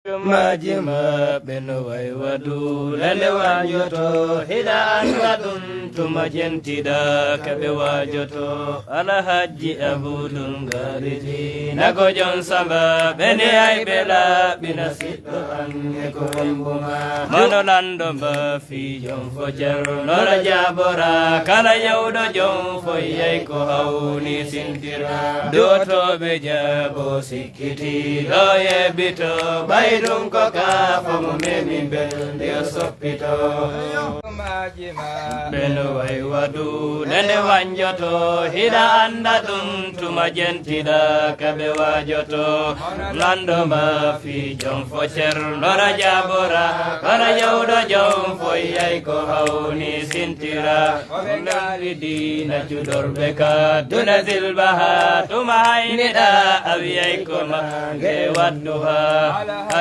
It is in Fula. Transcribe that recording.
Majima beno way wadu lele wajoto hida anwadun tuma jentida kabe wajoto alhaji abudun gariji nago jon samba bene ay bela binasito ange ko wembuma manolando ba fi jon fojar lora jabora kala yawdo jon foyay ko hawni sintira doto be jabo sikiti loye bito bay dum ko ka fomu memi bel de sopito beno way wadu nene wanjoto hida anda dum tuma jentida kabe wajoto lando ma fi jom focer lora jabora kala yawdo jom foyay ko hawni sintira ngali dina judor beka dunazil baha tuma haynida awiyay ko ma ge wadduha